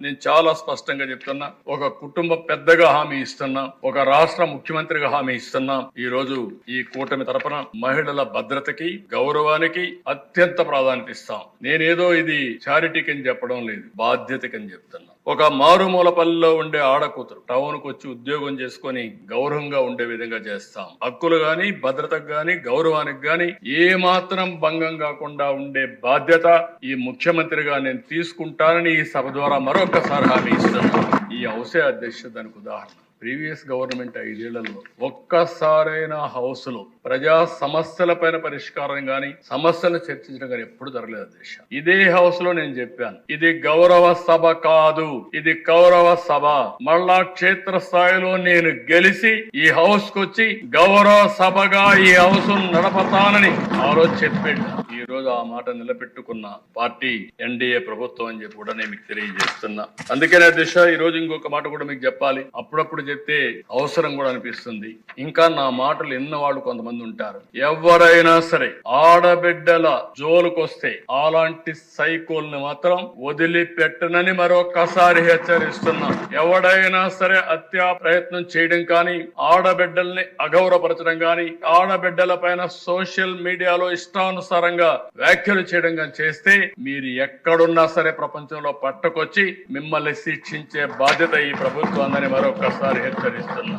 నేను చాలా స్పష్టంగా చెప్తున్నా. ఒక కుటుంబ పెద్దగా హామీ ఇస్తున్నా, ఒక రాష్ట్ర ముఖ్యమంత్రిగా హామీ ఇస్తున్నా. ఈ రోజు ఈ కూటమి తరపున మహిళల భద్రతకి, గౌరవానికి అత్యంత ప్రాధాన్యత ఇస్తాం. నేనేదో ఇది చారిటీకి అని చెప్పడం లేదు, బాధ్యతకి అని చెప్తున్నా. ఒక మారుమూల పల్లెలో ఉండే ఆడకూతురు టౌన్ కు వచ్చి ఉద్యోగం చేసుకుని గౌరవంగా ఉండే విధంగా చేస్తాం. హక్కులు గాని, భద్రతకు గాని, గౌరవానికి గాని ఏ మాత్రం భంగం కాకుండా ఉండే బాధ్యత ఈ ముఖ్యమంత్రిగా నేను తీసుకుంటానని ఈ సభ ద్వారా మరొకసారి హామీ ఇస్తున్నాను. ఈ హౌసే అధ్యక్ష దానికి ఉదాహరణ. ప్రీవియస్ గవర్నమెంట్ 5 ఏళ్లలో ఒక్కసారైనా హౌస్ లో ప్రజా సమస్యల పైన పరిష్కారం గాని, సమస్యలు చర్చించడం గాని ఎప్పుడు జరగలేదు అధ్యక్ష. ఇదే హౌస్ లో నేను చెప్పాను, ఇది గౌరవ సభ కాదు, ఇది కౌరవ సభ. మళ్ళా క్షేత్ర స్థాయిలో నేను గెలిచి ఈ హౌస్ కు వచ్చి గౌరవ సభగా ఈ హౌస్ నడపతానని ఆ రోజు చెప్పాడు. ఈ రోజు ఆ మాట నిలబెట్టుకున్న పార్టీ ఎన్డీఏ ప్రభుత్వం అని చెప్పి కూడా నేను మీకు తెలియజేస్తున్నా. అందుకనే అధ్యక్ష ఈ రోజు ఇంకొక మాట కూడా మీకు చెప్పాలి. అప్పుడప్పుడు చెప్తే అవసరం కూడా అనిపిస్తుంది. ఇంకా నా మాటలు ఎన్న వాళ్ళు కొంతమంది ఉంటారు. ఎవరైనా సరే ఆడబిడ్డల జోలుకొస్తే అలాంటి సైకోల్ని మాత్రం వదిలిపెట్టనని మరొకసారి హెచ్చరిస్తున్నా. ఎవడైనా సరే హత్యా ప్రయత్నం చేయడం కానీ, ఆడబిడ్డల్ని అగౌరవపరచడం కానీ, ఆడబిడ్డల పైన సోషల్ మీడియాలో ఇష్టానుసారంగా వ్యాఖ్యలు చేయడం కానీ చేస్తే మీరు ఎక్కడున్నా సరే ప్రపంచంలో పట్టుకొచ్చి మిమ్మల్ని శిక్షించే బాధ్యత ఈ ప్రభుత్వం అందని మరొకసారి హెచ్చరిస్తున్నా.